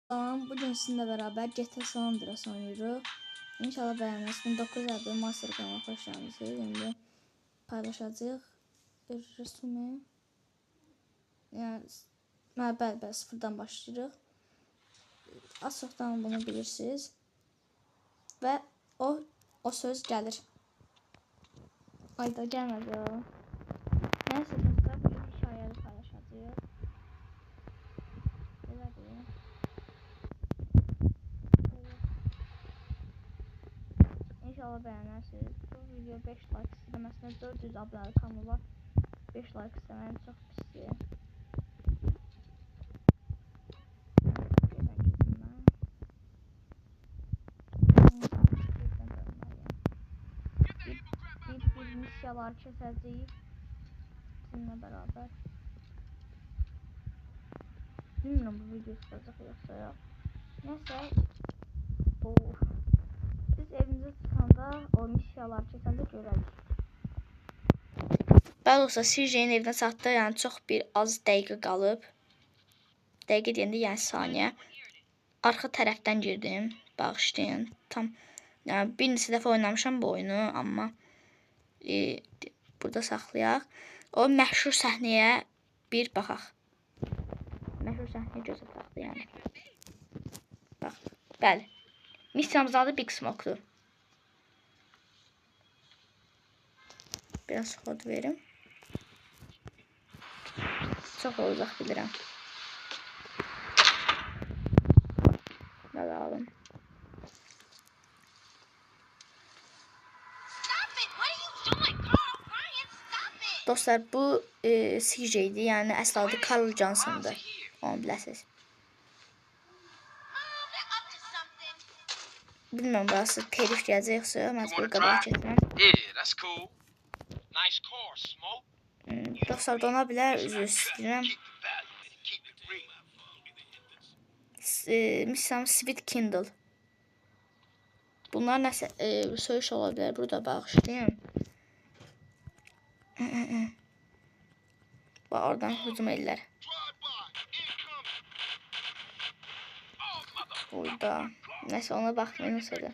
Tamam, bugün sizinle beraber GTA San Andreas oynuyoruz. İnşallah beğenirsiniz. 19 Eylül Master kanalıma hoş geldiniz. Şimdi paylaşacağıq. Resume. Yəni, bəli, sıfırdan başlayırıq. Az çoxdan bunu bilirsiniz. Və o söz gəlir. Ayda gəlmədi o. Nəysə, dostlar, bugün hikayəli paylaşacağıq. Belə deyim. İnşallah beğenirsiniz. Bu video 5 like istəməsinə 400 abunəli kanala 5 like istəməyim çox pisdir. Bir missiyalar keçəcəyik sizinlə bərabər. Bilmirəm bu video çıxacaq yoxsa yox. Nəysə, siz evinizə çıxanda o missiyalar keçəndə görərik. Daha doğrusu CJ'nin evinə çatdı, yəni çox bir az dəqiqə qalıb. Dəqiqə deyəndə yəni saniyə. Arxa tərəfdən girdim, bağışlayın. Tam yəni bir neçə dəfə oynamışam bu oyunu, amma burada saxlayaq. O məşhur səhnəyə bir baxaq. Məşhur səhnəyə gözə baxdı yəni. Bax, bəli. Missiyamızın adı Big Smoke'dur. Biraz kod verim. Çox olacaq bilirəm. Belə alım. Dostlar, bu CJ'dir, yəni əsl adı Carl Johnson'dır. Onu biləsiniz. Bilməm, burası telif gələcək yoxsa məcbur qabağa keçməm. Dostlar, dona bilər, üzr istəyirəm. Misal Sweet Kindle. Bunlar nəsə söyüş ola bilər. Burada bağışlayın. Və oradan hücum edirlər. Burada. Nəsə ona baxmayın sonra.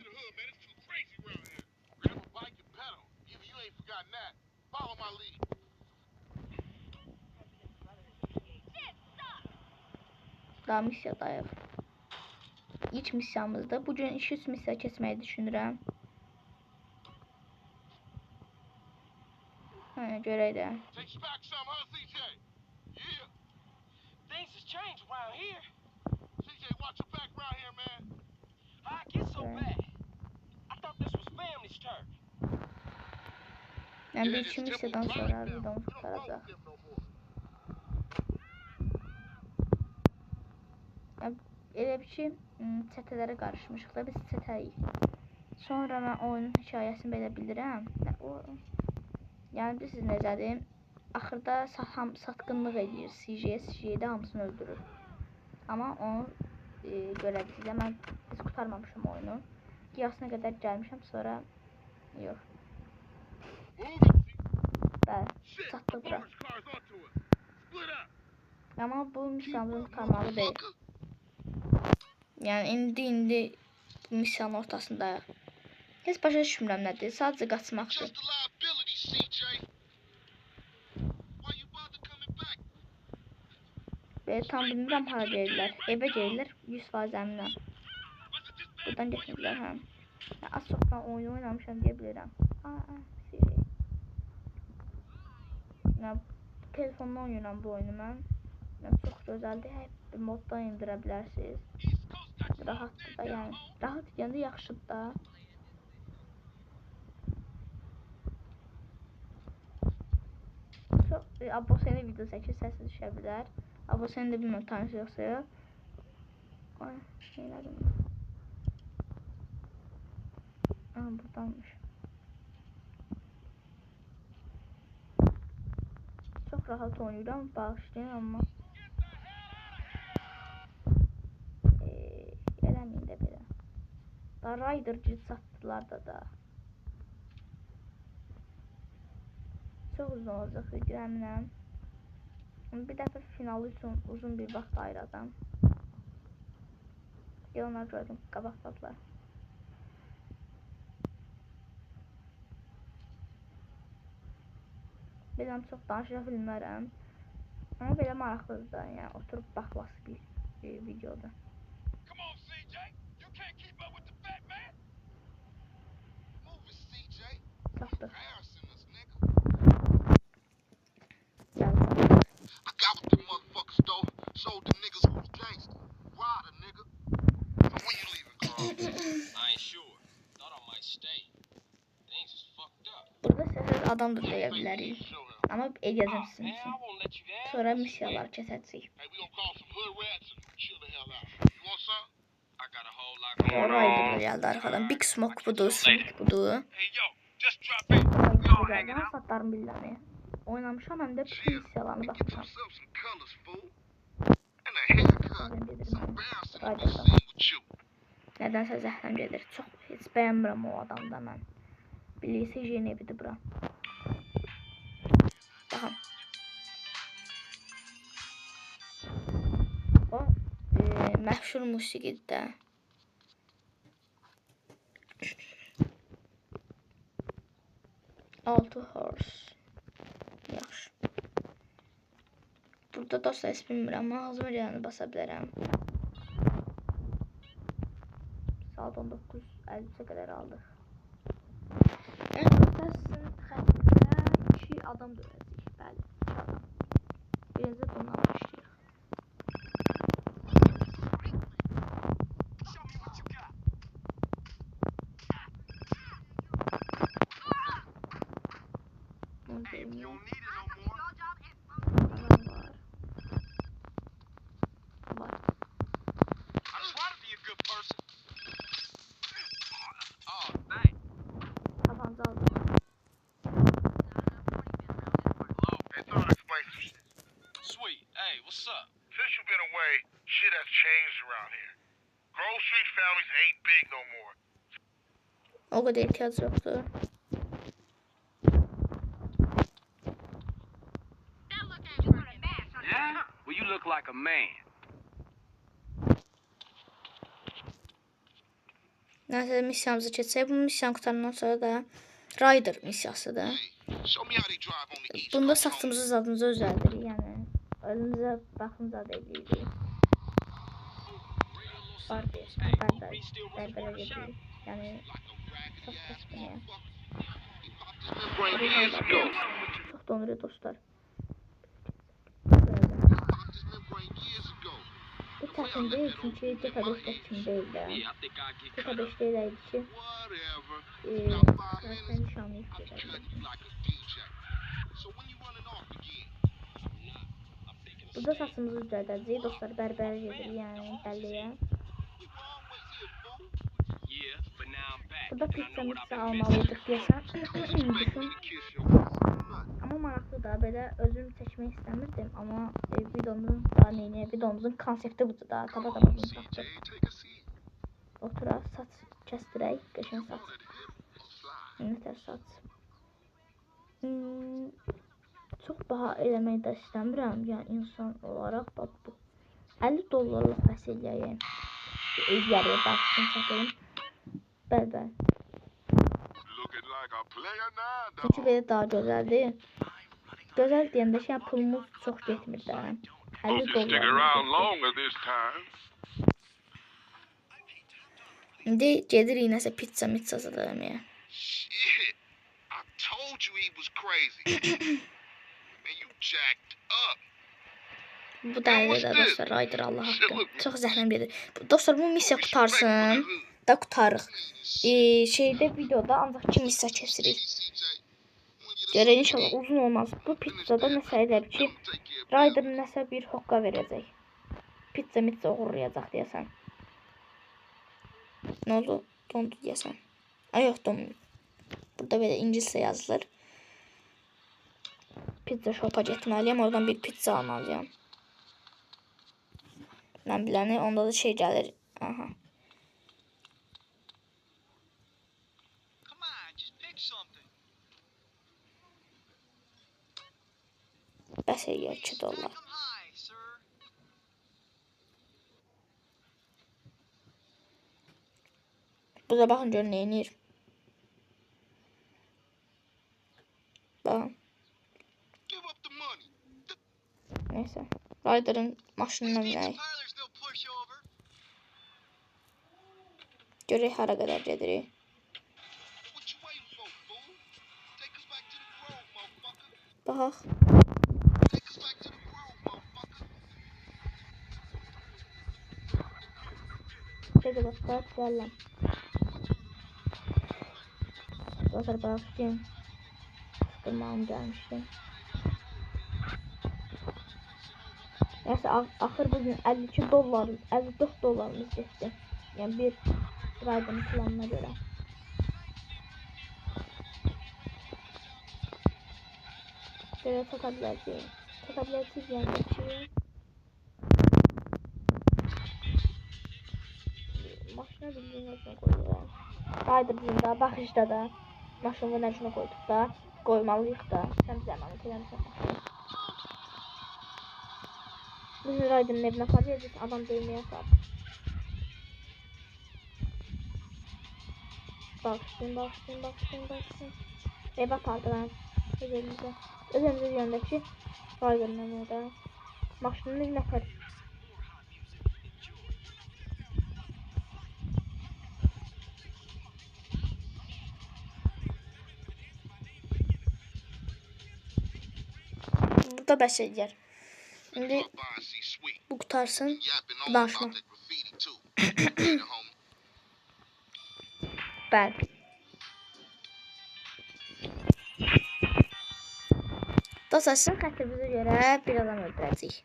Daha missiyadayıq. İlk missiyamızda. Bugün 200 missiya keçməyi düşünürəm. Görək də. Yəni bir iki missiyadan sonra videomuz tutaracaq. Elə bir ki, çətələrə qarışmışıq da biz çətəyik. Sonra mən oyunun hikayəsini belə bilirəm. Yəni bilirsiniz necədir? Axırda satqınlıq edir CJ-də hamısını öldürür. Amma onu görəcəklər. Mən heç qurtarmamışım oyunu. Yarısına qədər gəlmişəm, sonra yox. Bəli, çatdıq bura. Amma bu missiyanın qurtarmalı deyil. Yəni indi bu missiyanın ortasındayıq. Heç başa düşmürəm nədir, sadəcə qaçmaqdır. Tam bilmirəm hara gəlirlər. Evə gəlirlər 100% əminəm. Buradan getmədilər hə. Az çoxdan oyun oynamışam deyə bilirəm. Telefondan oynayıram bu oyunu mən. Çox gözəldir. Hər bir moddan indirə bilərsiniz. Rahatdır da, yəni rahat deyəndə yaxşıdır da. Çox Aboseni video çəkir, səsi düşə bilər. Aboseni də bilməm tanış yoxsa yox. Ay, şeylərim. Buradanmış. Çox rahat oynayıram, bağışlayın amma. Eləməyin də belə. Da Rider'cı satdılar da. Çox uzun olacaq video əminəm. Bir dəfə finalı üçün uzun bir vaxt ayıracam. Deyə onlar gördüm, qabaqdadılar. Bilməm, çox danışa bilmərəm. Amma belə maraqlıdır da, yəni oturub baxması bir videoda. Satdıq. Burada səhər adam da deyə bilərik. Amma edəcəm sizin üçün. Sonra missiyalar keçəcək. Rider geldi arkadan. Big Smoke budur, Smoke budur. Geldi. Satlarım billahi. Oynamışam hem de bütün missiyalarını bakmışam. Nedense zəhləm gedir. Çox heç bəyənmirəm o adamda mən. Bilirsə Jenevidir bura. Baxın. O məşhur musiqidir də. Altı horse. Yaxşı. Burada dostlar heç bilmirəm. Ağzıma gələni basa bilərəm. Saat 19:53-ə qədər aldıq. Burada sizin xəttinizdə 2 adam döyəcək. Bəli, 2 adam. Birinci bundan başlayıq. What's up? Since you've been away, shit has changed around here. Grove Street families ain't big no more. O kadar ihtiyaç yoktu. Yeah? Well, you look like a man. Neyse misyamızı keçsək, bu misyan qutandan sonra da Rider misyasıdır. Bunda saçımızı zadımıza özəldir, yəni önümüzə baxımıza da edirik. Var deyəsən, bərbərə gedirik, yəni saç kəsməyə. Çox donuruyor dostlar. Bu çətin deyil, çünki GTA 5'də kimi deyil də. GTA 5'də elə idi ki, xərsən nişanlıyıq gedərik. Burada saçımızı düzəldəcəyik, dostlar, bərbərə gedirik, yəni bəlliyə. Burada pizza almalıydıq deyəsən, düşün. Amma maraqlı da, belə özüm çəkmək istəmirdim, amma videomuzun konsepti budur da, tapa bunu tapdıq. Oturaq, saç kəsdirək, qəşən saç. Nətər saç. Çox baha eləmək də istəmirəm, yəni insan olaraq, bax bu. $50 bəs eləyəyəm. Yarıya baxsın çəkəyim. Bəl. Çünki belə daha gözəldir. Gözəl deyəndə şey, pulumuz çox getmir də. $50. İndi gedirik nəsə pizza sadalamayaq. Bu dəlildir də dostlar, Rider Allah haqqı. Çox zəhləm gedir. Dostlar, bu missiya qutarsın. Da qutarıq. Şeydə videoda ancaq 2 missiya keçirik. Görək inşallah uzun olmaz. Bu pizzada nəsə edəb ki, Rider nəsə bir hoqqa verəcək. Pizza uğurlayacaq deyəsən. Nə oldu? Dondu deyəsən. Ay yox, donmuyor. Burada belə ingiliscə yazılır. Pizza shop'a getməliyəm, oradan bir pizza almalıyam. Mən biləni, onda da şey gəlir. Aha. Bəs eləyək $2. Burada baxın görün nə edir. Baxın. Give up the money. Neyse. Ryder'ın maşınına These binək. compilers no pushover. Görək hara qədər gedirik. What you waiting for, fool? Take us back to the grove, motherfucker. Baxaq. Take us back to the grove, motherfucker. Çəkə baxaq, gələm. Dostlar, baxın. Durmağım gəlmişdim. Neyse, axır bugün 52 dollar, 54 dollarımız getdi. Yəni bir Ryder'ın planına görə. Belə çata biləcəyik. Çata biləcəyik yəni ki. Maşına bildiğin üçün qoyuyor. Ryder bizim də, baxışda da. Maşını nə üçün qoyduq da. Qoymalıyıq da. Sən bizə əmanət eləmişsən maşını. Bizim Ryder'ın evinə aparacağız, adam döyməyə apar. Bağışlayın. Ev apardı ben. Özümüzə yöndəki Ryder'ın evinə də. Maşını nə apar. Burada bəs edər. İndi bu qutarsın. Danışma. Bəli. Dostlar, sizin xətrinizə görə bir adam öldürəcəyik.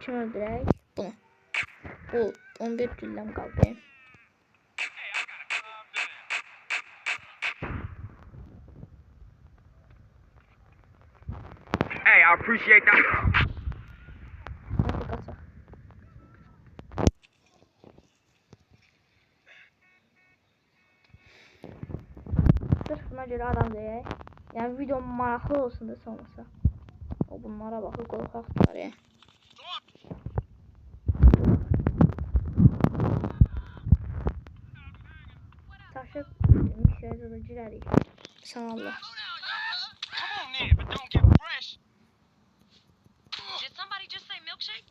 Kim öldürək? Bunu. Bu 11 gülləm qaldı. Hey, I appreciate that. Hadi qaçaq. Sırf buna görə adam deyək. Yəni video maraqlı olsun da sonrası. O bunlara baxır, qorxaqlar ya. Taşıb misiyaya da girərik. Sağ Allah. Come on then, but don't get fresh. Did somebody just say milkshake?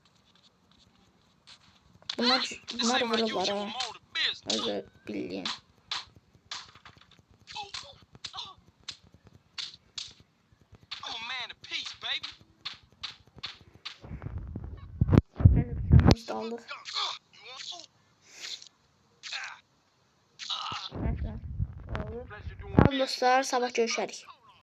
Bunlar Seem like you vururlar two ha. more the business. Özü bildiğin. I'm a man of peace, baby. Neyse bıçağımızı da aldık. You want some? Neyse. Oldu. Pleasure doing Tamam dostlar, sabah görüşərik.